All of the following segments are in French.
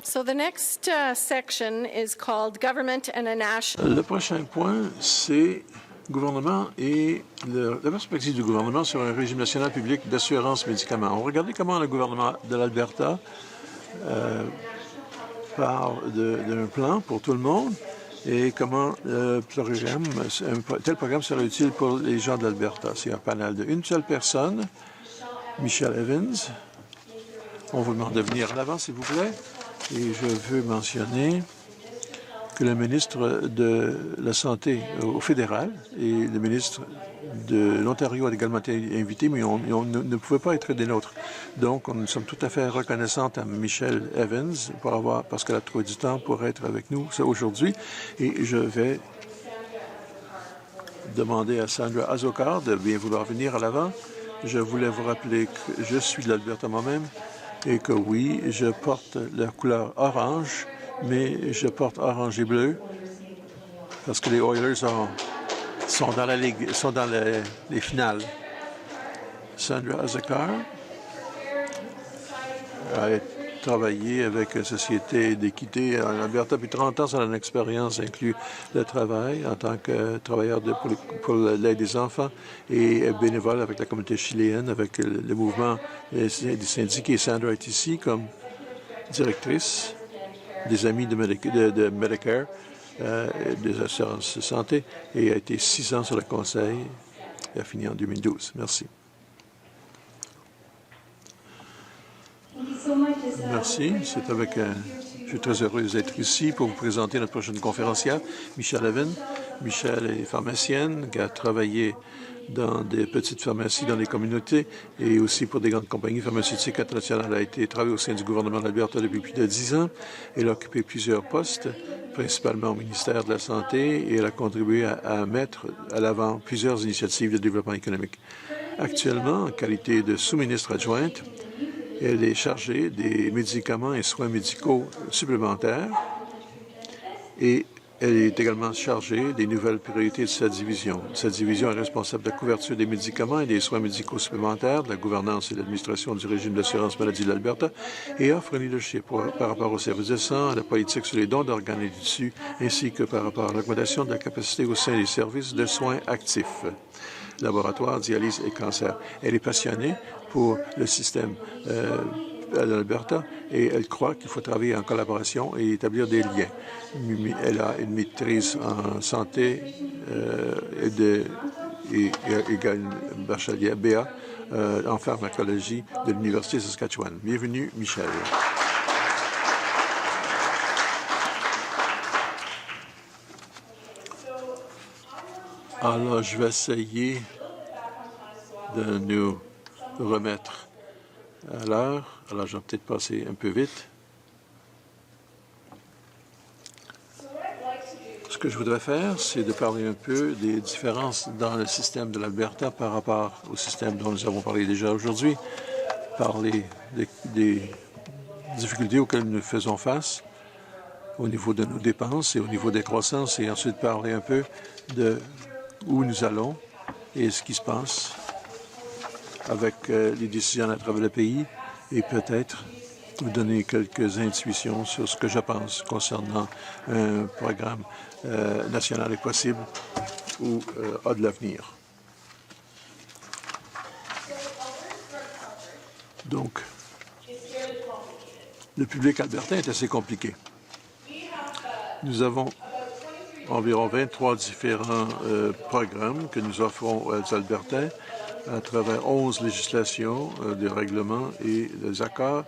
So the next section is called Government and a National. Le prochain point, c'est gouvernement et la perspective du gouvernement sur un régime national public d'assurance médicaments. On va regarder comment le gouvernement de l'Alberta parle d'un plan pour tout le monde et comment un tel programme sera utile pour les gens de l'Alberta. C'est un panel d'une seule personne, Michelle Evans. On vous demande de venir à l'avant, s'il vous plaît. Et je veux mentionner que le ministre de la Santé au fédéral et le ministre de l'Ontario a également été invité, mais on ne pouvait pas être des nôtres. Donc, nous sommes tout à fait reconnaissantes à Michelle Evans parce qu'elle a trouvé du temps pour être avec nous aujourd'hui. Et je vais demander à Sandra Azokar de bien vouloir venir à l'avant. Je voulais vous rappeler que je suis de l'Alberta moi-même et que oui, je porte la couleur orange, mais je porte orange et bleu parce que les Oilers sont dans la ligue, sont dans les finales. Sandra Azokar a travaillé avec une société d'équité en Alberta depuis 30 ans. Son expérience inclut le travail en tant que travailleur pour l'aide des enfants et bénévole avec la communauté chiléenne, avec le mouvement des syndiqués. Sandra est ici comme directrice des Amis de Medicare, des assurances de santé, et a été 6 ans sur le conseil et a fini en 2012. Merci. Merci. Je suis très heureuse d'être ici pour vous présenter notre prochaine conférencière, Michelle Evans. Michelle est pharmacienne qui a travaillé dans des petites pharmacies dans les communautés et aussi pour des grandes compagnies pharmaceutiques internationales. Elle a travaillé au sein du gouvernement de l'Alberta depuis plus de 10 ans. Elle a occupé plusieurs postes, principalement au ministère de la Santé, et elle a contribué à mettre à l'avant plusieurs initiatives de développement économique. Actuellement, en qualité de sous-ministre adjointe, elle est chargée des médicaments et soins médicaux supplémentaires et elle est également chargée des nouvelles priorités de sa division. Cette division est responsable de la couverture des médicaments et des soins médicaux supplémentaires, de la gouvernance et de l'administration du régime d'assurance maladie de l'Alberta et offre un leadership par rapport aux services de sang, à la politique sur les dons d'organes et de tissus, ainsi que par rapport à l'augmentation de la capacité au sein des services de soins actifs, laboratoire, dialyse et cancer. Elle est passionnée pour le système à l'Alberta et elle croit qu'il faut travailler en collaboration et établir des liens. Elle a une maîtrise en santé et une bachelier BA en pharmacologie de l'Université de Saskatchewan. Bienvenue, Michel. Alors, je vais essayer de nous remettre à l'heure. Alors, je vais peut-être passer un peu vite. Ce que je voudrais faire, c'est de parler un peu des différences dans le système de l'Alberta par rapport au système dont nous avons parlé déjà aujourd'hui, parler des difficultés auxquelles nous faisons face au niveau de nos dépenses et au niveau des croissances, et ensuite parler un peu de où nous allons et ce qui se passe avec les décisions à travers le pays et peut-être vous donner quelques intuitions sur ce que je pense concernant un programme national est possible ou a de l'avenir. Donc, le public albertain est assez compliqué. Nous avons environ 23 différents programmes que nous offrons aux Albertains à travers 11 législations, des règlements et des accords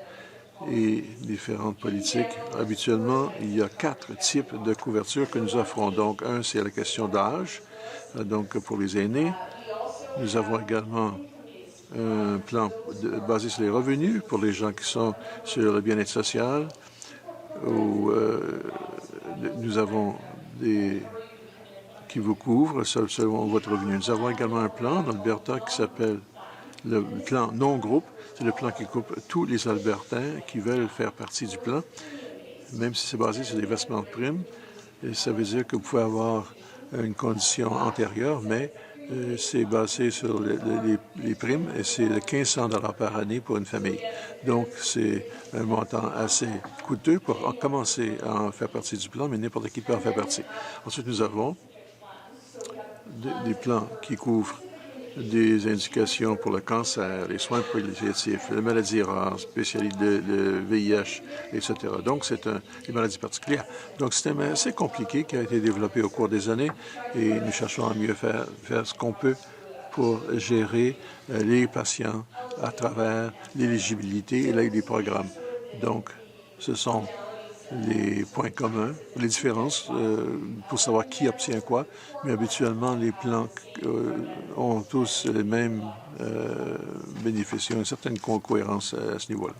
et différentes politiques. Habituellement, il y a 4 types de couverture que nous offrons. Donc, un, c'est la question d'âge, donc pour les aînés. Nous avons également un plan basé sur les revenus pour les gens qui sont sur le bien-être social. Où, nous avons des qui vous couvrent selon votre revenu. Nous avons également un plan dans l'Alberta qui s'appelle le plan non-groupe. C'est le plan qui coupe tous les Albertains qui veulent faire partie du plan, même si c'est basé sur des versements de primes. Et ça veut dire que vous pouvez avoir une condition antérieure, mais C'est basé sur les primes et c'est de 1500 $ par année pour une famille. Donc, c'est un montant assez coûteux pour commencer à en faire partie du plan, mais n'importe qui peut en faire partie. Ensuite, nous avons des plans qui couvrent des indications pour le cancer, les soins palliatifs, les maladies rares, spécialité de VIH, etc. Donc, c'est des maladies particulières. Donc, c'est un système assez compliqué qui a été développé au cours des années et nous cherchons à mieux faire ce qu'on peut pour gérer les patients à travers l'éligibilité et les programmes. Donc, ce sont les points communs, les différences pour savoir qui obtient quoi, mais habituellement, les plans ont tous les mêmes bénéfices. Il y a une certaine cohérence à ce niveau-là.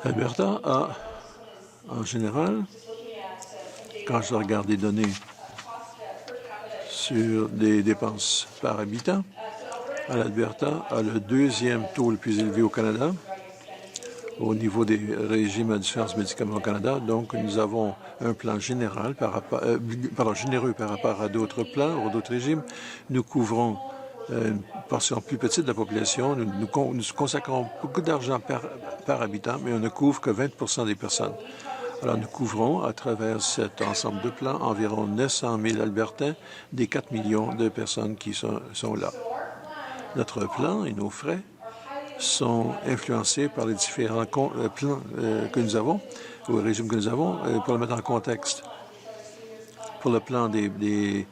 Alberta a, en général, quand je regarde les données sur des dépenses par habitant, l'Alberta a le deuxième taux le plus élevé au Canada au niveau des régimes à différents médicaments au Canada. Donc, nous avons un plan général généreux par rapport à d'autres plans ou d'autres régimes. Nous couvrons une portion plus petite de la population. Nous consacrons beaucoup d'argent par habitant, mais on ne couvre que 20 des personnes. Alors, nous couvrons à travers cet ensemble de plans environ 900 000 Albertains des 4 millions de personnes qui sont là. Notre plan et nos frais sont influencés par les différents plans que nous avons, ou régimes que nous avons, pour le mettre en contexte. Pour le plan des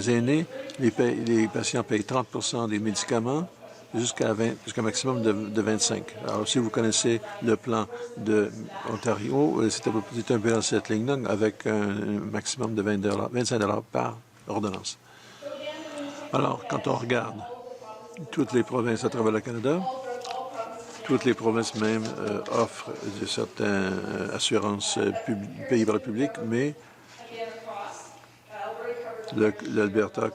aînés, les patients payent 30 des médicaments jusqu'à un maximum de 25. Alors, si vous connaissez le plan de Ontario, c'est un peu dans cette ligne-là, avec un maximum de 25 $ par ordonnance. Alors, quand on regarde toutes les provinces à travers le Canada, toutes les provinces même offrent certaines assurances payées par le public, mais l'Alberta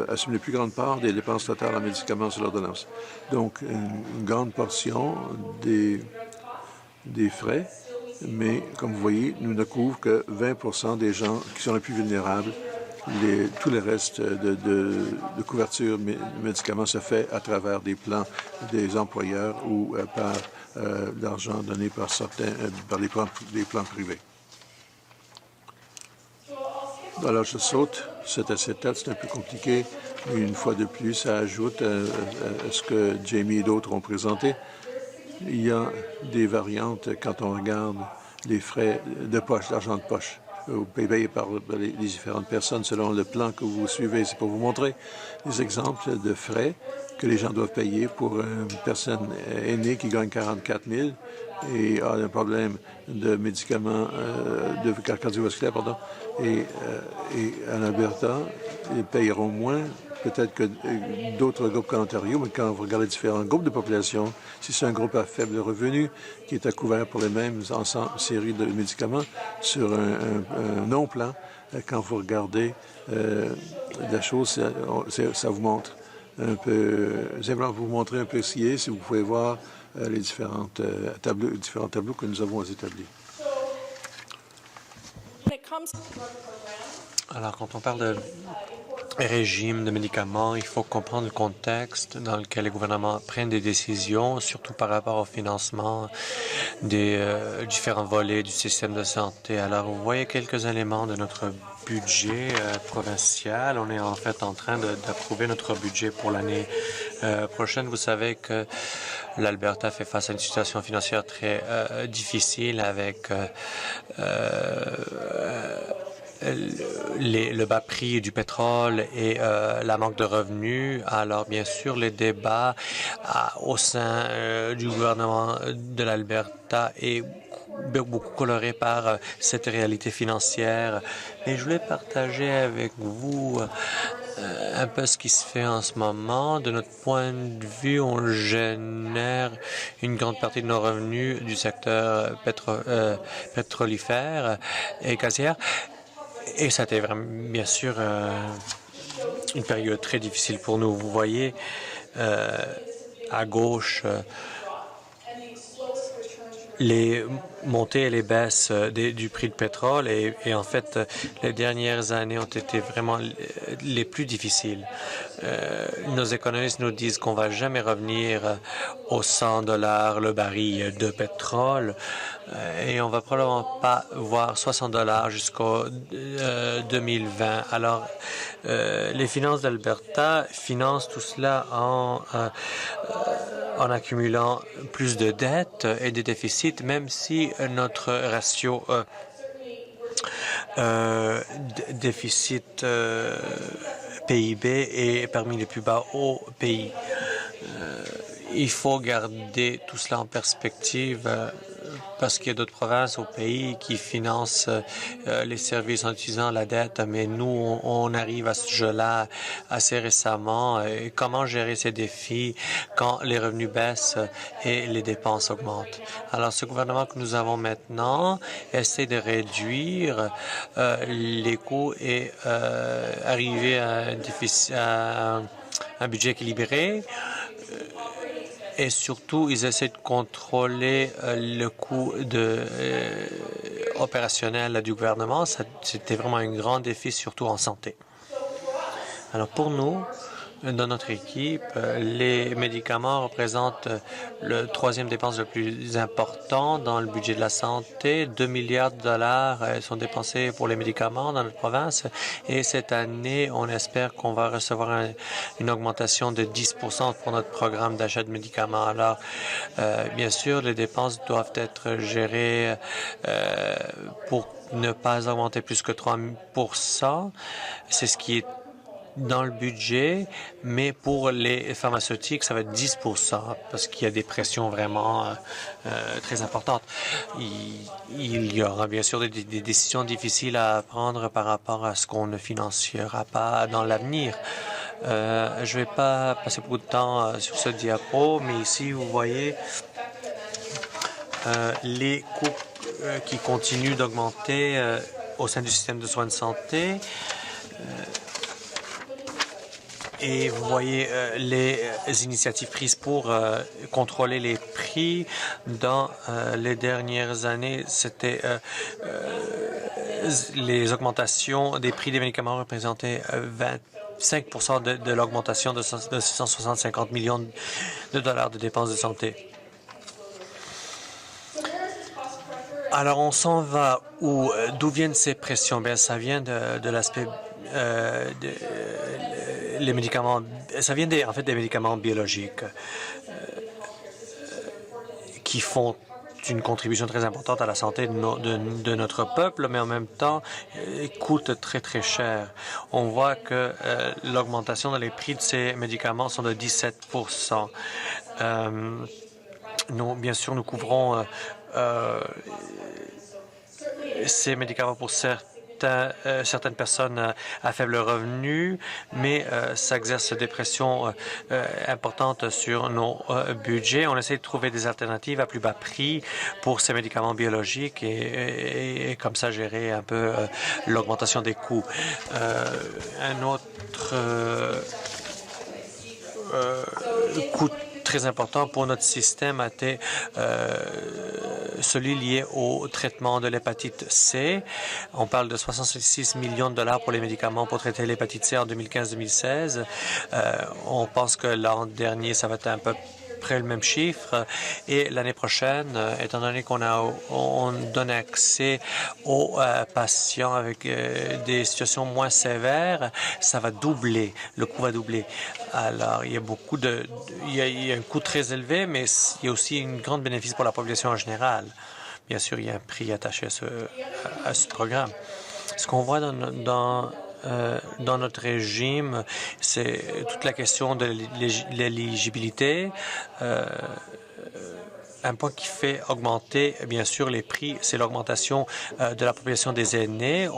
assume la plus grande part des dépenses totales en médicaments sur l'ordonnance. Donc, une grande portion des frais, mais comme vous voyez, nous ne couvrons que 20 des gens qui sont les plus vulnérables. Tout le reste de couverture de médicaments se fait à travers des plans des employeurs ou par l'argent donné par les plans privés. Alors, je saute cet acétate, c'est un peu compliqué, mais une fois de plus, ça ajoute à ce que Jamie et d'autres ont présenté. Il y a des variantes quand on regarde les frais de poche, l'argent de poche. Payé par les différentes personnes selon le plan que vous suivez. C'est pour vous montrer des exemples de frais que les gens doivent payer pour une personne aînée qui gagne 44 000 et a un problème de médicaments de cardiovasculaire, et en Alberta, ils payeront moins peut-être que d'autres groupes qu'en Ontario, mais quand vous regardez différents groupes de population, si c'est un groupe à faible revenu qui est à couvert pour les mêmes séries de médicaments sur un non-plan, quand vous regardez la chose, ça vous montre un peu, simplement pour vous montrer un peu ce qui est, si vous pouvez voir les différents tableaux que nous avons établis. Alors, quand on parle de régime de médicaments, il faut comprendre le contexte dans lequel les gouvernements prennent des décisions, surtout par rapport au financement des différents volets du système de santé. Alors, vous voyez quelques éléments de notre budget provincial. On est en fait en train d'approuver notre budget pour l'année prochaine. Vous savez que l'Alberta fait face à une situation financière très difficile avec le bas prix du pétrole et la manque de revenus. Alors, bien sûr, les débats au sein du gouvernement de l'Alberta est beaucoup coloré par cette réalité financière. Mais je voulais partager avec vous un peu ce qui se fait en ce moment. De notre point de vue, on génère une grande partie de nos revenus du secteur pétrolifère et gazière. Et ça a été vraiment, bien sûr, une période très difficile pour nous. Vous voyez à gauche les montées et les baisses du prix de pétrole et en fait, les dernières années ont été vraiment les plus difficiles. Nos économistes nous disent qu'on va jamais revenir aux 100 $ le baril de pétrole et on va probablement pas voir 60 $ jusqu'au 2020. Alors, les finances d'Alberta financent tout cela en accumulant plus de dettes et de déficits, même si notre ratio déficit PIB est parmi les plus bas au pays. Il faut garder tout cela en perspective parce qu'il y a d'autres provinces au pays qui financent les services en utilisant la dette, mais nous, on arrive à ce jeu-là assez récemment. Et comment gérer ces défis quand les revenus baissent et les dépenses augmentent? Alors, ce gouvernement que nous avons maintenant essaie de réduire les coûts et arriver à un budget équilibré. Et surtout, ils essaient de contrôler le coût opérationnel du gouvernement. C'était vraiment un grand défi, surtout en santé. Alors pour nous, dans notre équipe, les médicaments représentent le troisième dépense le plus important dans le budget de la santé. 2 milliards de dollars sont dépensés pour les médicaments dans notre province. Et cette année, on espère qu'on va recevoir une augmentation de 10 pour notre programme d'achat de médicaments. Alors, bien sûr, les dépenses doivent être gérées pour ne pas augmenter plus que 3 %. C'est ce qui est dans le budget, mais pour les pharmaceutiques, ça va être 10 parce qu'il y a des pressions vraiment très importantes. Il y aura bien sûr des décisions difficiles à prendre par rapport à ce qu'on ne financera pas dans l'avenir. Je ne vais pas passer beaucoup de temps sur ce diapo, mais ici, vous voyez les coûts qui continuent d'augmenter au sein du système de soins de santé. Et vous voyez les initiatives prises pour contrôler les prix. Dans les dernières années, c'était les augmentations des prix des médicaments représentaient 25 de l'augmentation de 165 millions de dollars de dépenses de santé. Alors, on s'en va où? D'où viennent ces pressions? Bien, ça vient de l'aspect les médicaments. Ça vient en fait des médicaments biologiques qui font une contribution très importante à la santé de notre peuple, mais en même temps coûtent très, très cher. On voit que l'augmentation dans les prix de ces médicaments sont de 17 Nous, bien sûr, nous couvrons ces médicaments pour certaines personnes à faible revenu, mais ça exerce des pressions importantes sur nos budgets. On essaie de trouver des alternatives à plus bas prix pour ces médicaments biologiques et comme ça gérer un peu l'augmentation des coûts. Un autre coût très important pour notre système a été celui lié au traitement de l'hépatite C. On parle de 66 millions de dollars pour les médicaments pour traiter l'hépatite C en 2015-2016. On pense que l'an dernier, ça va être un peu près le même chiffre. Et l'année prochaine, étant donné on donne accès aux patients avec des situations moins sévères, ça va doubler. Le coût va doubler. Alors, il y a il y a un coût très élevé, mais il y a aussi un grand bénéfice pour la population en général. Bien sûr, il y a un prix attaché à ce programme. Ce qu'on voit dans notre régime, c'est toute la question de l'éligibilité. Un point qui fait augmenter, bien sûr, les prix, c'est l'augmentation de la population des aînés.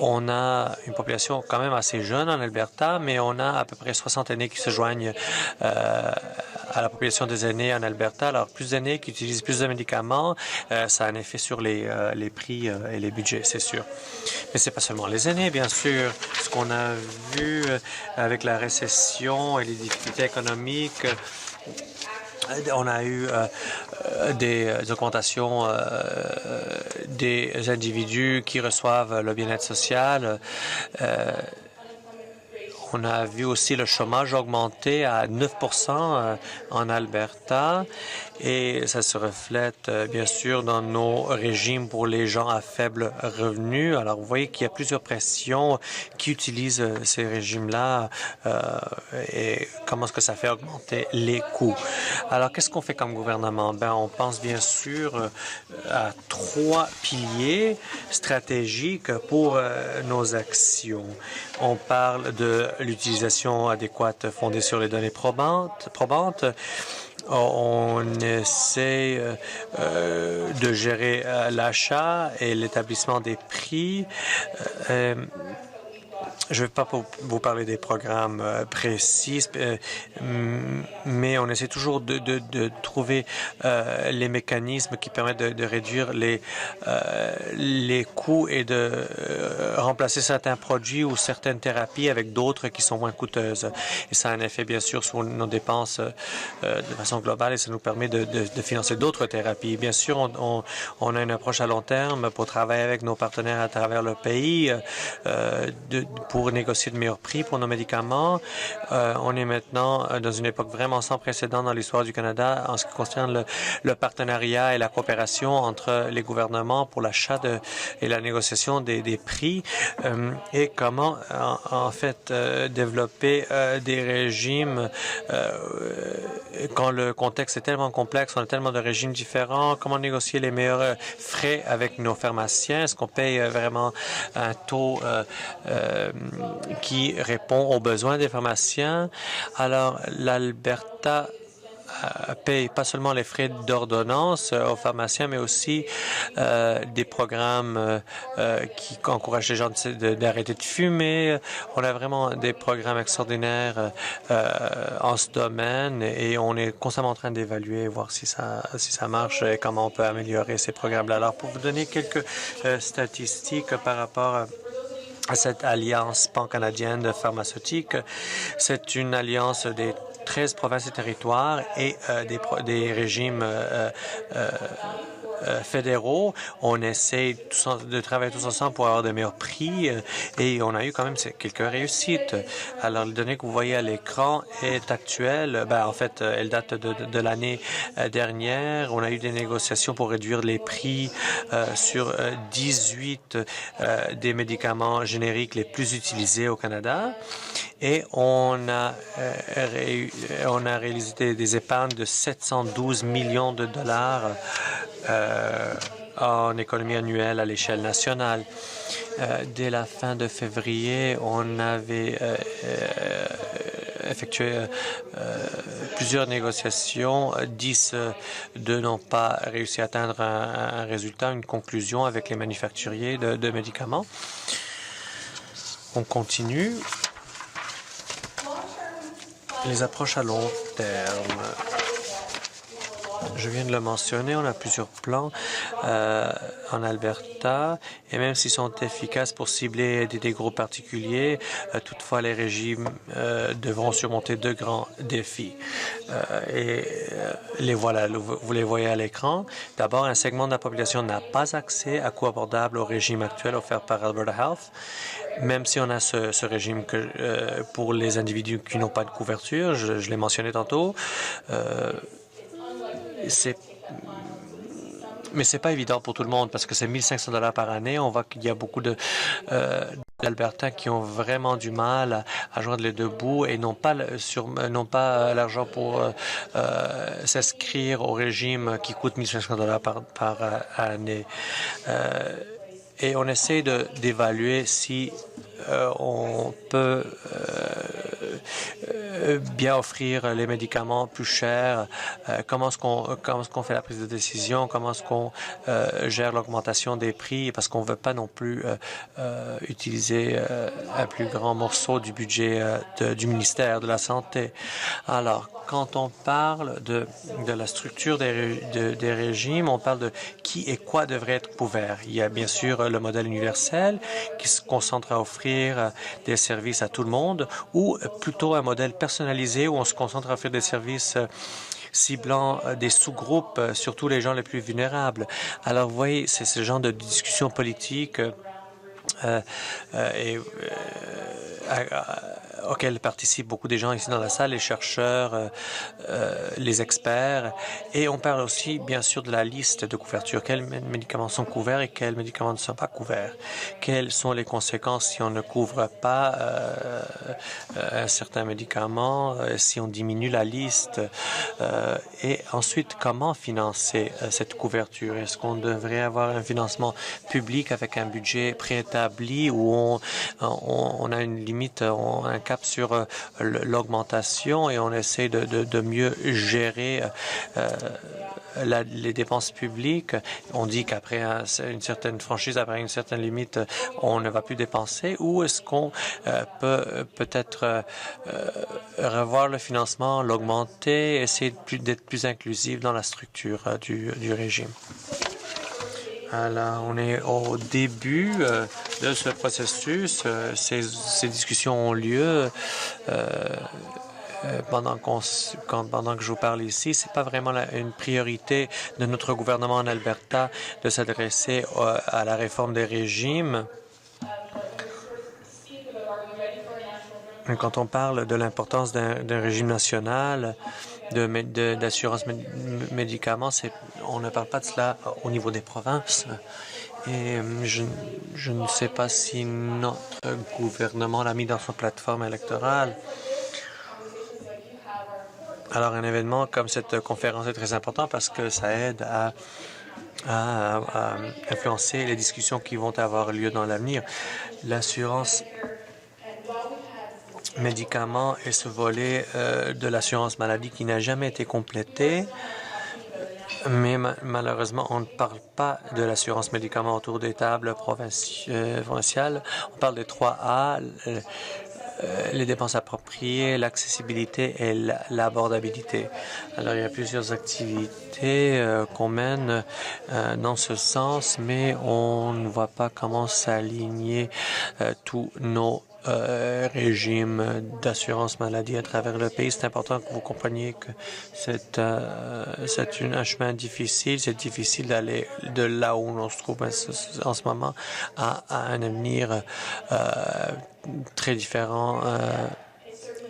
On a une population quand même assez jeune en Alberta, mais on a à peu près 60 aînés qui se joignent à la population des aînés en Alberta. Alors, plus d'aînés qui utilisent plus de médicaments, ça a un effet sur les prix et les budgets, c'est sûr. Mais c'est pas seulement les aînés, bien sûr. Ce qu'on a vu avec la récession et les difficultés économiques, On a eu des augmentations des individus qui reçoivent le bien-être social. On a vu aussi le chômage augmenter à 9 en Alberta et ça se reflète bien sûr dans nos régimes pour les gens à faible revenu. Alors vous voyez qu'il y a plusieurs pressions qui utilisent ces régimes-là et comment est-ce que ça fait augmenter les coûts. Alors qu'est-ce qu'on fait comme gouvernement? Ben, on pense bien sûr à 3 piliers stratégiques pour nos actions. On parle de l'utilisation adéquate fondée sur les données probantes. On essaie de gérer l'achat et l'établissement des prix. Je ne vais pas vous parler des programmes précis, mais on essaie toujours de trouver les mécanismes qui permettent de réduire les coûts et de remplacer certains produits ou certaines thérapies avec d'autres qui sont moins coûteuses. Et ça a un effet, bien sûr, sur nos dépenses de façon globale et ça nous permet de financer d'autres thérapies. Bien sûr, on a une approche à long terme pour travailler avec nos partenaires à travers le pays pour négocier de meilleurs prix pour nos médicaments. On est maintenant dans une époque vraiment sans précédent dans l'histoire du Canada en ce qui concerne le partenariat et la coopération entre les gouvernements pour l'achat et la négociation des prix et comment en fait développer des régimes quand le contexte est tellement complexe, on a tellement de régimes différents, comment négocier les meilleurs frais avec nos pharmaciens, est-ce qu'on paye vraiment un taux qui répond aux besoins des pharmaciens. Alors, l'Alberta paye pas seulement les frais d'ordonnance aux pharmaciens, mais aussi des programmes qui encouragent les gens d'arrêter de fumer. On a vraiment des programmes extraordinaires en ce domaine et on est constamment en train d'évaluer, voir si ça marche et comment on peut améliorer ces programmes-là. Alors, pour vous donner quelques statistiques par rapport à cette alliance pan-canadienne de pharmaceutique, c'est une alliance des 13 provinces et territoires et des régimes fédéraux. On essaie de travailler tous ensemble pour avoir de meilleurs prix et on a eu quand même quelques réussites. Alors, les données que vous voyez à l'écran est actuelle. Ben, en fait, elle date de l'année dernière. On a eu des négociations pour réduire les prix sur 18 des médicaments génériques les plus utilisés au Canada. Et on a réalisé des épargnes de 712 millions de dollars en économie annuelle à l'échelle nationale. Dès la fin de février, on avait effectué plusieurs négociations. 10 n'ont pas réussi à atteindre un résultat, une conclusion avec les manufacturiers de médicaments. On continue. Les approches à long terme. Je viens de le mentionner, on a plusieurs plans en Alberta et même s'ils sont efficaces pour cibler des groupes particuliers, toutefois les régimes devront surmonter deux grands défis. Les voilà, vous les voyez à l'écran. D'abord, un segment de la population n'a pas accès à coût abordable au régime actuel offert par Alberta Health. Même si on a ce régime pour les individus qui n'ont pas de couverture, je l'ai mentionné tantôt, mais c'est pas évident pour tout le monde parce que c'est 1 500 $ par année. On voit qu'il y a beaucoup d'Albertains qui ont vraiment du mal à joindre les deux bouts et n'ont pas l'argent pour s'inscrire au régime qui coûte 1 500 $ par année. Et on essaie d'évaluer si on peut bien offrir les médicaments plus chers, comment est-ce qu'on fait la prise de décision, comment est-ce qu'on gère l'augmentation des prix, parce qu'on ne veut pas non plus utiliser un plus grand morceau du budget du ministère de la Santé. Alors, quand on parle de la structure des régimes, on parle de qui et quoi devrait être couvert. Il y a bien sûr le modèle universel qui se concentre à offrir des services à tout le monde ou plutôt un modèle personnalisé où on se concentre à offrir des services ciblant des sous-groupes, surtout les gens les plus vulnérables. Alors, vous voyez, c'est ce genre de discussion politique auxquels participent beaucoup des gens ici dans la salle, les chercheurs, les experts. Et on parle aussi, bien sûr, de la liste de couverture. Quels médicaments sont couverts et quels médicaments ne sont pas couverts? Quelles sont les conséquences si on ne couvre pas un certain médicament, si on diminue la liste? Et ensuite, comment financer cette couverture? Est-ce qu'on devrait avoir un financement public avec un budget préétabli où on a une limite, on a un cap sur l'augmentation et on essaie de mieux gérer les dépenses publiques? On dit qu'après une certaine franchise, après une certaine limite, on ne va plus dépenser. Ou est-ce qu'on peut-être revoir le financement, l'augmenter, essayer d'être plus inclusif dans la structure du régime? Alors, on est au début de ce processus. Ces discussions ont lieu pendant que je vous parle ici. C'est pas vraiment une priorité de notre gouvernement en Alberta de s'adresser à la réforme des régimes. Quand on parle de l'importance d'un régime national d'assurance médicaments, on ne parle pas de cela au niveau des provinces. Et je ne sais pas si notre gouvernement l'a mis dans son plateforme électorale. Alors, un événement comme cette conférence est très important parce que ça aide à influencer les discussions qui vont avoir lieu dans l'avenir. L'assurance médicaments et ce volet de l'assurance maladie qui n'a jamais été complété. Mais malheureusement, on ne parle pas de l'assurance médicaments autour des tables provinciales. On parle des 3A, les dépenses appropriées, l'accessibilité et l'abordabilité. Alors, il y a plusieurs activités qu'on mène dans ce sens, mais on ne voit pas comment s'aligner tous nos régime d'assurance maladie à travers le pays. C'est important que vous compreniez que c'est un chemin difficile. C'est difficile d'aller de là où on se trouve en ce moment à un avenir très différent.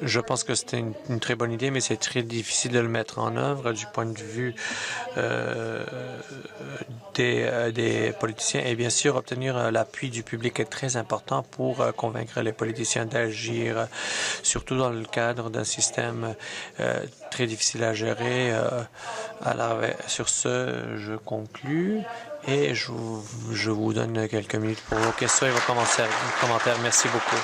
Je pense que c'était une très bonne idée, mais c'est très difficile de le mettre en œuvre du point de vue des politiciens. Et bien sûr, obtenir l'appui du public est très important pour convaincre les politiciens d'agir, surtout dans le cadre d'un système très difficile à gérer. Alors, sur ce, je conclus et je vous donne quelques minutes pour vos questions et vos commentaires. Merci beaucoup.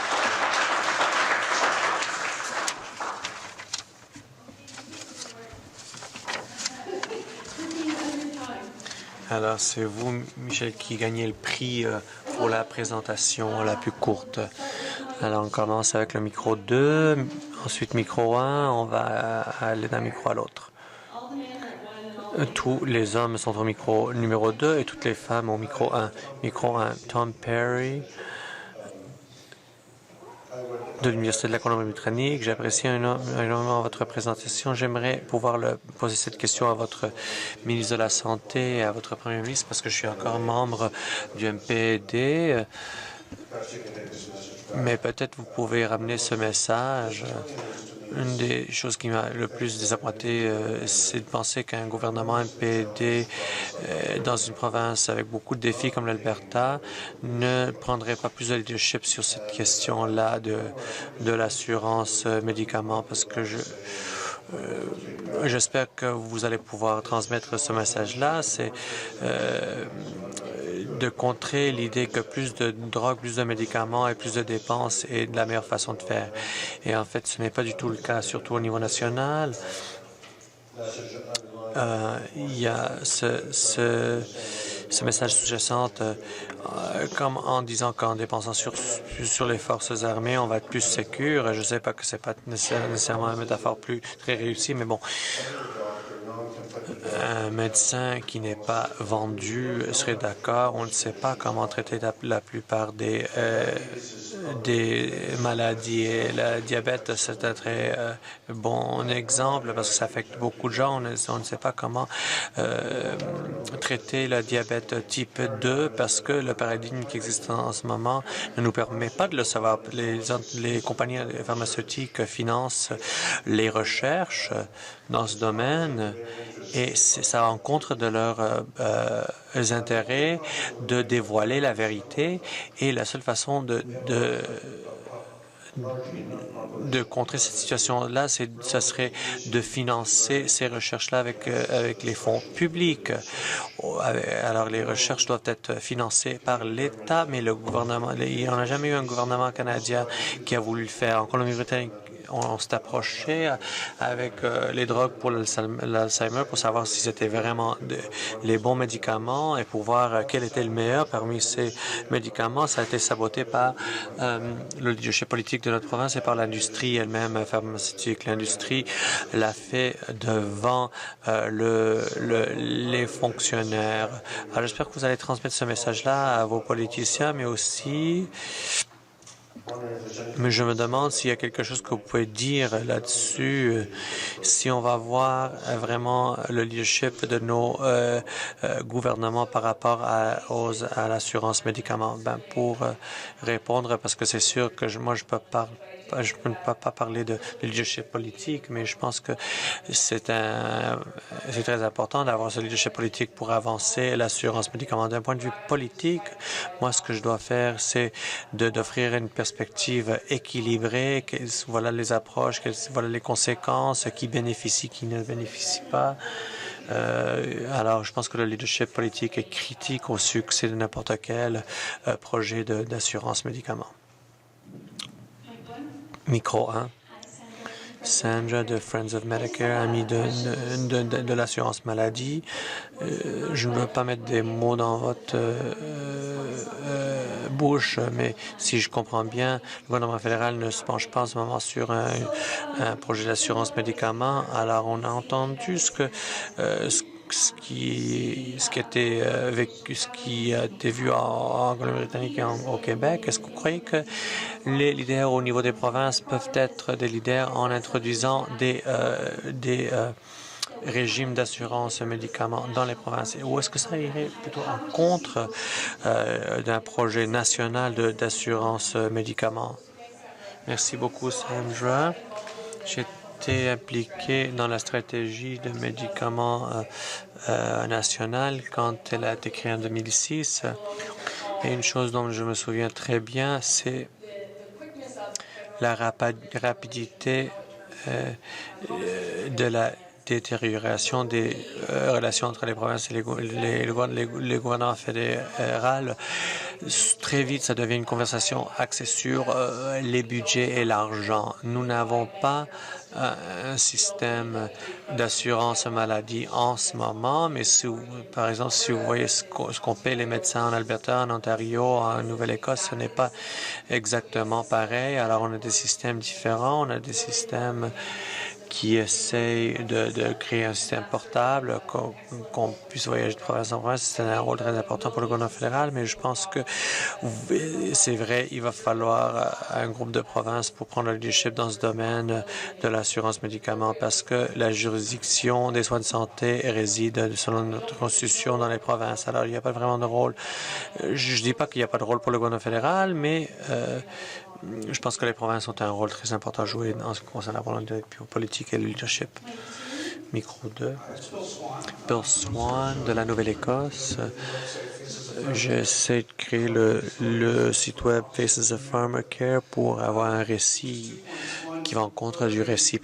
Alors, c'est vous, Michel, qui gagnez le prix pour la présentation la plus courte. Alors, on commence avec le micro 2, ensuite micro 1, on va aller d'un micro à l'autre. Tous les hommes sont au micro numéro 2 et toutes les femmes au micro 1. Micro 1, Tom Perry de l'Université de la Colombie-Britannique. J'apprécie énormément votre présentation. J'aimerais pouvoir poser cette question à votre ministre de la Santé et à votre premier ministre parce que je suis encore membre du MPD. Mais peut-être vous pouvez ramener ce message. Une des choses qui m'a le plus désappointé, c'est de penser qu'un gouvernement MPD dans une province avec beaucoup de défis comme l'Alberta ne prendrait pas plus de leadership sur cette question-là de l'assurance médicaments parce que j'espère que vous allez pouvoir transmettre ce message-là. C'est de contrer l'idée que plus de drogue, plus de médicaments et plus de dépenses est la meilleure façon de faire. Et en fait, ce n'est pas du tout le cas, surtout au niveau national. Il y a ce message sous-jacent comme en disant qu'en dépensant sur les forces armées, on va être plus sécure. Je ne sais pas que ce n'est pas nécessairement une métaphore très réussie, mais bon. un médecin qui n'est pas vendu serait d'accord. On ne sait pas comment traiter la plupart des maladies. Et le diabète, c'est un très bon exemple parce que ça affecte beaucoup de gens. On ne sait pas comment traiter le diabète type 2 parce que le paradigme qui existe en ce moment ne nous permet pas de le savoir. Les compagnies pharmaceutiques financent les recherches dans ce domaine et ça rencontre de leurs intérêts de dévoiler la vérité et la seule façon de contrer cette situation-là, ça serait de financer ces recherches-là avec les fonds publics. Alors, les recherches doivent être financées par l'État, mais le gouvernement, il n'y en a jamais eu un gouvernement canadien qui a voulu le faire. En Colombie-Britannique, on s'est approché avec les drogues pour l'Alzheimer pour savoir si c'était vraiment les bons médicaments et pour voir quel était le meilleur parmi ces médicaments. Ça a été saboté par le leadership politique de notre province et par l'industrie elle-même pharmaceutique. L'industrie l'a fait devant les fonctionnaires. Alors, j'espère que vous allez transmettre ce message-là à vos politiciens, mais aussi... Mais je me demande s'il y a quelque chose que vous pouvez dire là-dessus, si on va voir vraiment le leadership de nos gouvernements par rapport à l'assurance médicaments. Pour répondre, parce que c'est sûr que moi, je ne peux pas parler de leadership politique, mais je pense que c'est très important d'avoir ce leadership politique pour avancer l'assurance médicaments. D'un point de vue politique, moi, ce que je dois faire, c'est d'offrir une perspective équilibrée. Voilà les approches, voilà les conséquences, qui bénéficient, qui ne bénéficient pas. Alors, je pense que le leadership politique est critique au succès de n'importe quel projet d'assurance médicaments. Micro 1. Sandra de Friends of Medicare, amie de l'assurance maladie. Je ne veux pas mettre des mots dans votre bouche, mais si je comprends bien, le gouvernement fédéral ne se penche pas en ce moment sur un projet d'assurance médicaments. Alors, on a entendu ce qui a été vu en Colombie-Britannique et au Québec. Est-ce que vous croyez que les leaders au niveau des provinces peuvent être des leaders en introduisant des régimes d'assurance médicaments dans les provinces? Ou est-ce que ça irait plutôt en contre d'un projet national d'assurance médicaments? Merci beaucoup, Sandra. J'étais impliqué dans la stratégie de médicaments nationale quand elle a été créée en 2006. Et une chose dont je me souviens très bien, c'est la rapidité de la détérioration des relations entre les provinces et les gouvernements fédéraux. Très vite, ça devient une conversation axée sur les budgets et l'argent. Nous n'avons pas un système d'assurance maladie en ce moment, mais par exemple, si vous voyez ce qu'on paie les médecins en Alberta, en Ontario, en Nouvelle-Écosse, ce n'est pas exactement pareil. Alors, on a des systèmes différents, on a des systèmes qui essayent de créer un système portable, qu'on puisse voyager de province en province. C'est un rôle très important pour le gouvernement fédéral, mais je pense que c'est vrai, il va falloir un groupe de provinces pour prendre le leadership dans ce domaine de l'assurance médicaments parce que la juridiction des soins de santé réside, selon notre constitution, dans les provinces. Alors, il n'y a pas vraiment de rôle. Je ne dis pas qu'il n'y a pas de rôle pour le gouvernement fédéral, mais je pense que les provinces ont un rôle très important à jouer en ce qui concerne la volonté politique et le leadership. Micro 2. Bill Swan de la Nouvelle-Écosse. J'essaie de créer le site web Faces of Pharmacare pour avoir un récit qui va en contre du récit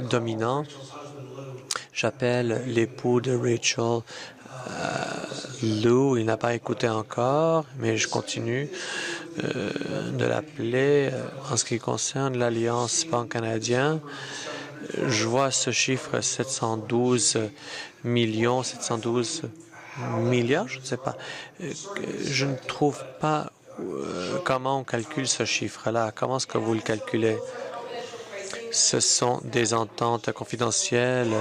dominant. J'appelle l'époux de Rachel Lou. Il n'a pas écouté encore, mais je continue de l'appeler. En ce qui concerne l'Alliance pan-canadien, je vois ce chiffre 712 millions, 712 milliards, je ne sais pas. Je ne trouve pas comment on calcule ce chiffre-là. Comment est-ce que vous le calculez? Ce sont des ententes confidentielles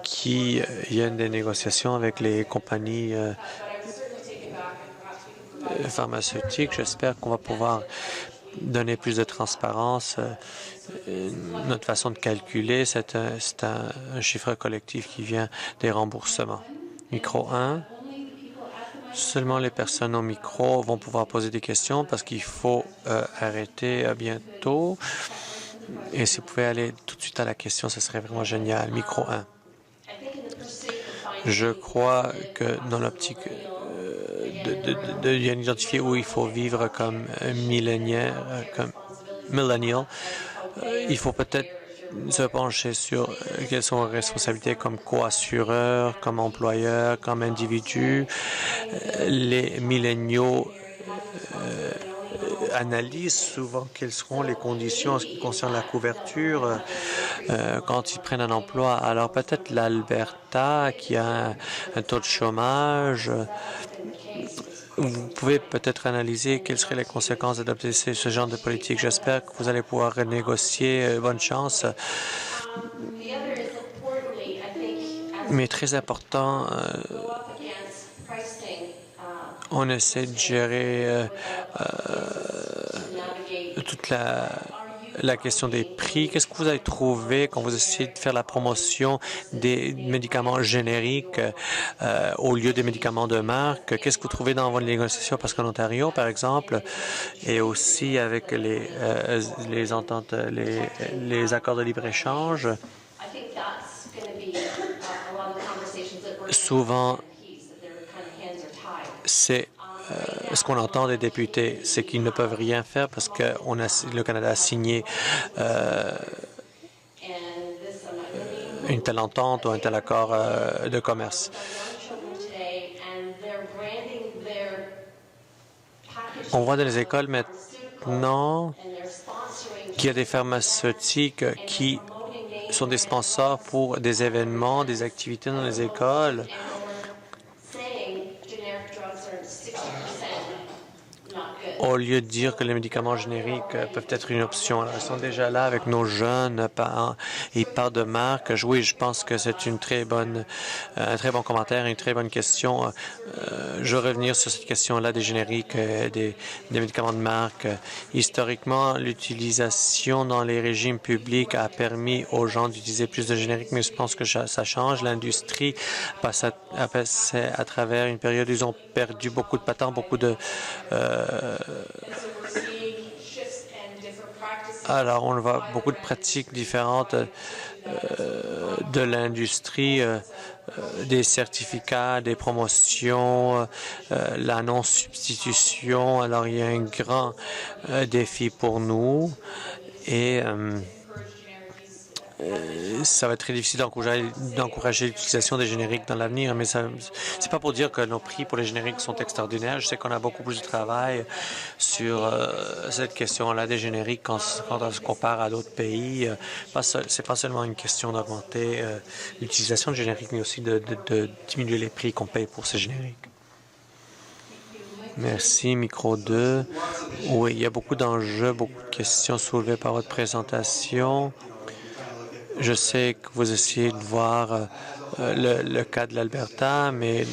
qui viennent des négociations avec les compagnies pharmaceutiques. J'espère qu'on va pouvoir donner plus de transparence. Notre façon de calculer, c'est un chiffre collectif qui vient des remboursements. Micro 1. Seulement les personnes au micro vont pouvoir poser des questions parce qu'il faut arrêter bientôt. Et si vous pouvez aller tout de suite à la question, ce serait vraiment génial. Micro 1. Je crois que dans l'optique d'identifier où il faut vivre comme millénaire, comme millennial, il faut peut-être se pencher sur quelles sont les responsabilités comme co-assureur, comme employeur, comme individu. Les milléniaux analysent souvent quelles seront les conditions en ce qui concerne la couverture quand ils prennent un emploi. Alors peut-être l'Alberta qui a un taux de chômage, vous pouvez peut-être analyser quelles seraient les conséquences d'adopter ce genre de politique. J'espère que vous allez pouvoir renégocier. Bonne chance. Mais très important, on essaie de gérer toute la question des prix. Qu'est-ce que vous avez trouvé quand vous essayez de faire la promotion des médicaments génériques au lieu des médicaments de marque? Qu'est-ce que vous trouvez dans vos négociations? Parce qu'en Ontario, par exemple, et aussi avec les ententes, les accords de libre-échange, souvent, c'est ce qu'on entend des députés, c'est qu'ils ne peuvent rien faire parce que le Canada a signé une telle entente ou un tel accord de commerce. On voit dans les écoles maintenant qu'il y a des pharmaceutiques qui sont des sponsors pour des événements, des activités dans les écoles. Au lieu de dire que les médicaments génériques peuvent être une option. Alors, ils sont déjà là avec nos jeunes parents. Ils parlent de marque. Oui, je pense que c'est un très bon commentaire, une très bonne question. Je vais revenir sur cette question-là des génériques, des médicaments de marque. Historiquement, l'utilisation dans les régimes publics a permis aux gens d'utiliser plus de génériques, mais je pense que ça change. L'industrie passe à travers une période où ils ont perdu beaucoup de patents, beaucoup de alors, on voit beaucoup de pratiques différentes de l'industrie, des certificats, des promotions, la non-substitution. Alors, il y a un grand défi pour nous et ça va être très difficile d'encourager l'utilisation des génériques dans l'avenir, mais c'est pas pour dire que nos prix pour les génériques sont extraordinaires. Je sais qu'on a beaucoup plus de travail sur cette question-là des génériques quand on se compare à d'autres pays. C'est pas seulement une question d'augmenter l'utilisation de génériques, mais aussi de diminuer les prix qu'on paye pour ces génériques. Merci. Micro 2. Oui, il y a beaucoup d'enjeux, beaucoup de questions soulevées par votre présentation. Je sais que vous essayez de voir le cas de l'Alberta, mais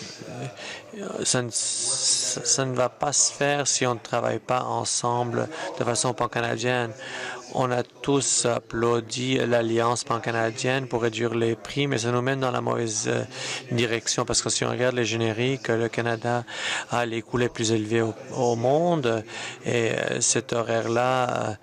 ça ne va pas se faire si on ne travaille pas ensemble de façon pan-canadienne. On a tous applaudi l'Alliance pan-canadienne pour réduire les prix, mais ça nous mène dans la mauvaise direction parce que si on regarde les génériques, le Canada a les coûts les plus élevés au monde et cet horaire-là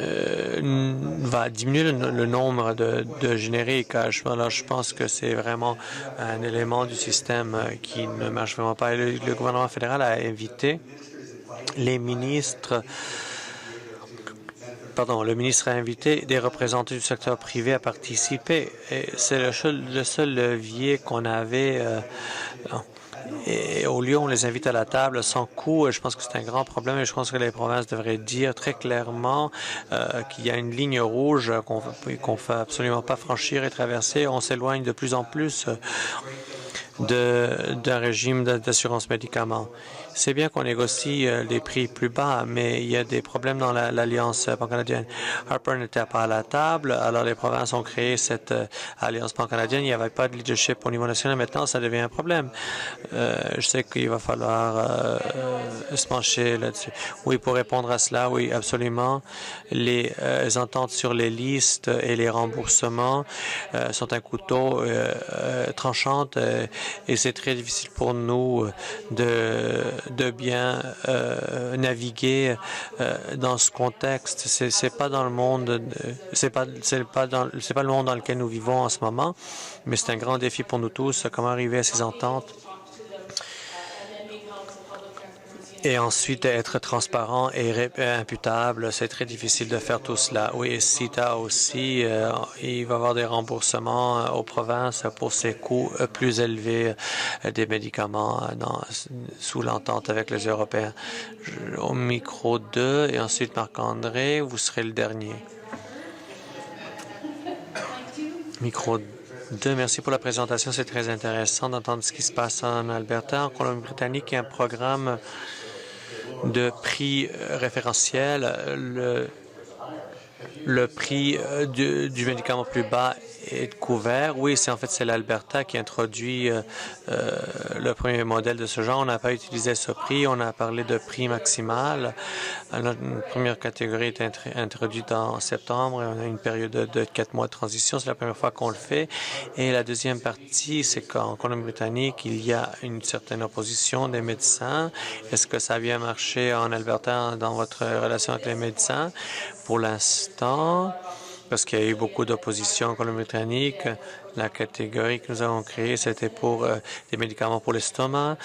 va diminuer le nombre de génériques. Alors, je pense que c'est vraiment un élément du système qui ne marche vraiment pas. Et le gouvernement fédéral a invité les ministres. Le ministre a invité des représentants du secteur privé à participer. Et c'est le seul levier qu'on avait. Et au lieu, on les invite à la table sans coût. Je pense que c'est un grand problème et je pense que les provinces devraient dire très clairement qu'il y a une ligne rouge qu'on ne fait absolument pas franchir et traverser. On s'éloigne de plus en plus d'un régime d'assurance médicaments. C'est bien qu'on négocie les prix plus bas, mais il y a des problèmes dans l'Alliance pan-canadienne. Harper n'était pas à la table, alors les provinces ont créé cette Alliance pan-canadienne. Il n'y avait pas de leadership au niveau national. Maintenant, ça devient un problème. Je sais qu'il va falloir se pencher là-dessus. Oui, pour répondre à cela, oui, absolument. Les ententes sur les listes et les remboursements sont un couteau tranchant et c'est très difficile pour nous de bien naviguer dans ce contexte. C'est pas dans le monde, c'est pas le monde dans lequel nous vivons en ce moment, mais c'est un grand défi pour nous tous. Comment arriver à ces ententes? Et ensuite, être transparent et imputable, c'est très difficile de faire tout cela. Oui, et CITA aussi, il va y avoir des remboursements aux provinces pour ces coûts plus élevés des médicaments sous l'entente avec les Européens. Au micro 2, et ensuite Marc-André, vous serez le dernier. Micro 2, merci pour la présentation. C'est très intéressant d'entendre ce qui se passe en Alberta. En Colombie-Britannique, il y a un programme de prix référentiel. Le prix du médicament plus bas est couvert. Oui, c'est l'Alberta qui introduit le premier modèle de ce genre. On n'a pas utilisé ce prix. On a parlé de prix maximal. Notre première catégorie est introduite en septembre et on a une période de 4 mois de transition. C'est la première fois qu'on le fait. Et la deuxième partie, c'est qu'en Colombie-Britannique, il y a une certaine opposition des médecins. Est-ce que ça a bien marché en Alberta dans votre relation avec les médecins? Pour l'instant, parce qu'il y a eu beaucoup d'opposition en Colombie-Britannique, la catégorie que nous avons créée, c'était pour des médicaments pour l'estomac.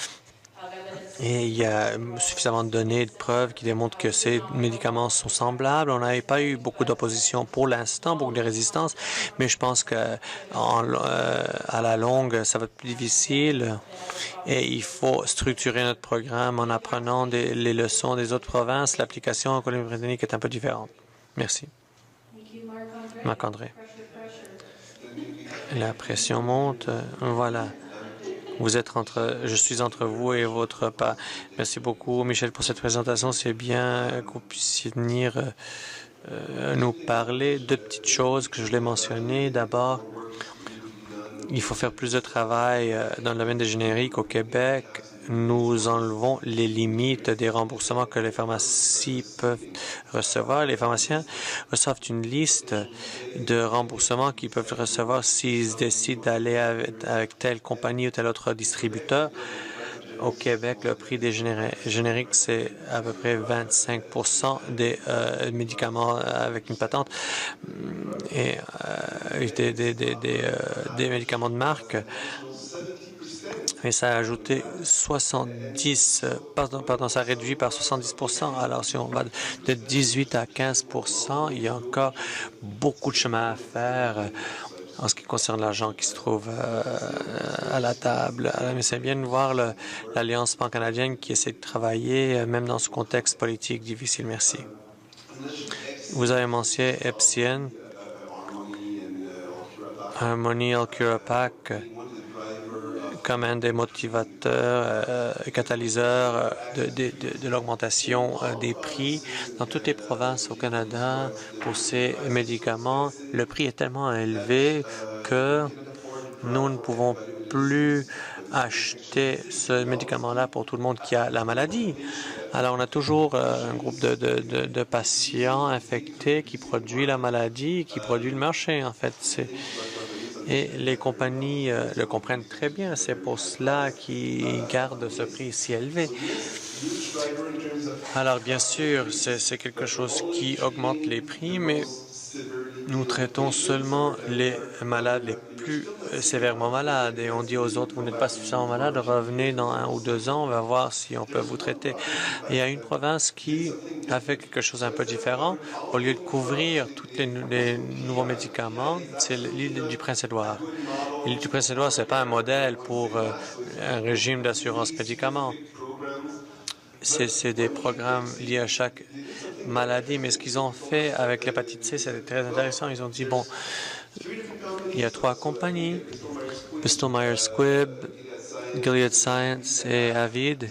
Et il y a suffisamment de données, de preuves qui démontrent que ces médicaments sont semblables. On n'avait pas eu beaucoup d'opposition pour l'instant, beaucoup de résistance, mais je pense qu'à la longue, ça va être plus difficile et il faut structurer notre programme en apprenant les leçons des autres provinces. L'application en Colombie-Britannique est un peu différente. Merci. Marc-André. La pression monte. Voilà. Je suis entre vous et votre pas. Merci beaucoup, Michel, pour cette présentation. C'est bien que vous puissiez venir nous parler de petites choses que je l'ai mentionnées. D'abord, il faut faire plus de travail dans le domaine des génériques au Québec. Nous enlevons les limites des remboursements que les pharmacies peuvent recevoir. Les pharmaciens reçoivent une liste de remboursements qu'ils peuvent recevoir s'ils décident d'aller avec telle compagnie ou tel autre distributeur. Au Québec, le prix des génériques, c'est à peu près 25 des médicaments avec une patente et des médicaments de marque. Et ça a ajouté ça a réduit par 70%. Alors, si on va de 18 à 15%, il y a encore beaucoup de chemin à faire en ce qui concerne l'argent qui se trouve à la table. Mais c'est bien de voir l'Alliance pan-canadienne qui essaie de travailler, même dans ce contexte politique difficile. Merci. Vous avez mentionné Epsien, Harmony Alcurapac, comme un des motivateurs, catalyseurs de l'augmentation des prix dans toutes les provinces au Canada pour ces médicaments. Le prix est tellement élevé que nous ne pouvons plus acheter ce médicament-là pour tout le monde qui a la maladie. Alors, on a toujours un groupe de patients infectés qui produit la maladie, qui produit le marché, en fait. Et les compagnies le comprennent très bien. C'est pour cela qu'ils gardent ce prix si élevé. Alors, bien sûr, c'est quelque chose qui augmente les prix, mais nous traitons seulement les malades les plus sévèrement malades. Et on dit aux autres, vous n'êtes pas suffisamment malade, revenez dans 1 ou 2 ans, on va voir si on peut vous traiter. Et il y a une province qui a fait quelque chose un peu différent. Au lieu de couvrir tous les nouveaux médicaments, c'est l'île du Prince-Édouard. L'île du Prince-Édouard, ce n'est pas un modèle pour un régime d'assurance médicaments. C'est des programmes liés à chaque maladie, mais ce qu'ils ont fait avec l'hépatite C, c'était très intéressant. Ils ont dit, bon, il y a 3 compagnies, Bristol Myers Squibb, Gilead Sciences est avide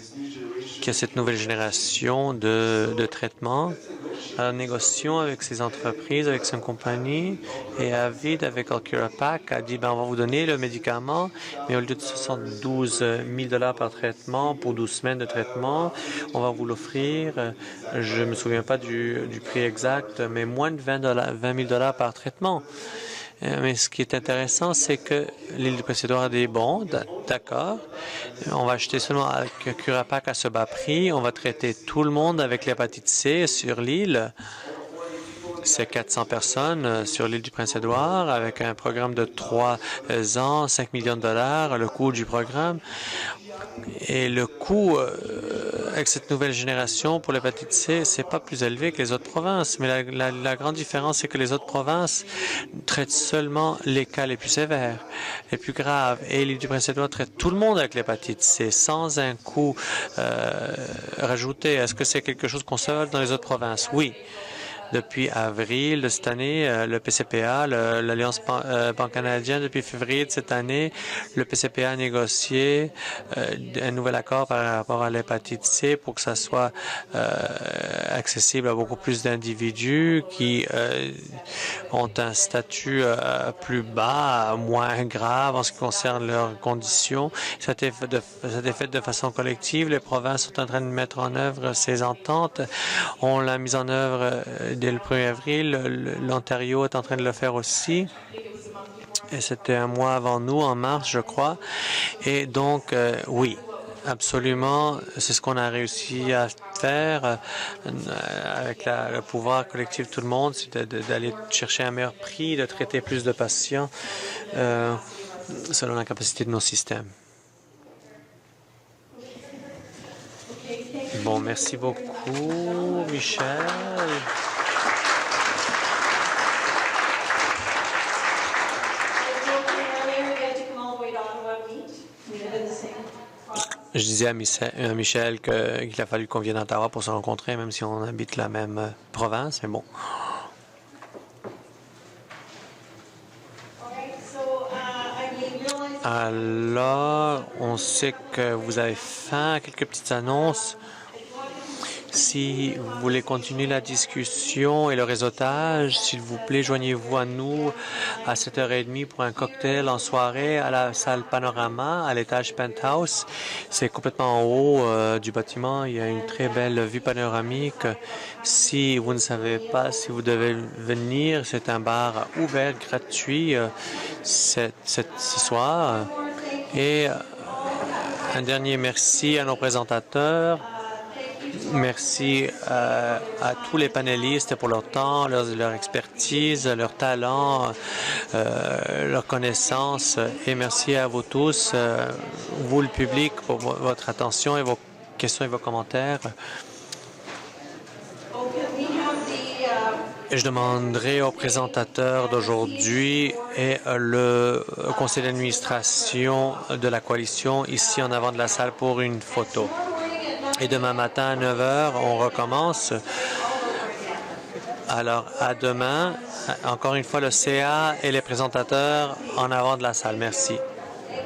qu'il y a cette nouvelle génération de traitements. Alors, négocions avec ces entreprises, avec ses compagnies, et Avid, avec Alcurapac, a dit, on va vous donner le médicament, mais au lieu de 72 000 $ par traitement pour 12 semaines de traitement, on va vous l'offrir, je ne me souviens pas du prix exact, mais moins de 20 000 $ par traitement. Mais ce qui est intéressant, c'est que l'île du Prince-Édouard a des bons, d'accord. On va acheter seulement avec Curapac à ce bas prix. On va traiter tout le monde avec l'hépatite C sur l'île. C'est 400 personnes sur l'île du Prince-Édouard avec un programme de 3 ans, 5 millions de $, le coût du programme. Et le coût avec cette nouvelle génération pour l'hépatite C, c'est pas plus élevé que les autres provinces. Mais la grande différence, c'est que les autres provinces traitent seulement les cas les plus sévères, les plus graves. Et l'île du Prince-Édouard traite tout le monde avec l'hépatite C sans un coût rajouté. Est-ce que c'est quelque chose qu'on sait dans les autres provinces? Oui. Depuis avril de cette année, le PCPA, l'Alliance pan-canadienne, depuis février de cette année, le PCPA a négocié un nouvel accord par rapport à l'hépatite C pour que ça soit accessible à beaucoup plus d'individus qui ont un statut plus bas, moins grave en ce qui concerne leurs conditions. Ça a été fait de façon collective. Les provinces sont en train de mettre en œuvre ces ententes. On l'a mise en œuvre dès le 1er avril. L'Ontario est en train de le faire aussi. Et c'était un mois avant nous, en mars, je crois. Et donc, oui, absolument, c'est ce qu'on a réussi à faire avec le pouvoir collectif de tout le monde, c'est d'aller chercher un meilleur prix, de traiter plus de patients selon la capacité de nos systèmes. Bon, merci beaucoup, Michel. Je disais à Michel qu'il a fallu qu'on vienne à Ottawa pour se rencontrer, même si on habite la même province, mais bon. Alors, on sait que vous avez faim à quelques petites annonces. Si vous voulez continuer la discussion et le réseautage, s'il vous plaît, joignez-vous à nous à 7h30 pour un cocktail en soirée à la salle Panorama, à l'étage Penthouse. C'est complètement en haut du bâtiment. Il y a une très belle vue panoramique. Si vous ne savez pas si vous devez venir, c'est un bar ouvert, gratuit ce soir. Et un dernier merci à nos présentateurs. Merci à tous les panélistes pour leur temps, leur expertise, leur talent, leur connaissance. Et merci à vous tous, vous le public, pour votre attention et vos questions et vos commentaires. Et je demanderai aux présentateurs d'aujourd'hui et le conseil d'administration de la coalition ici en avant de la salle pour une photo. Et demain matin à 9h, on recommence. Alors, à demain. Encore une fois, le CA et les présentateurs en avant de la salle. Merci.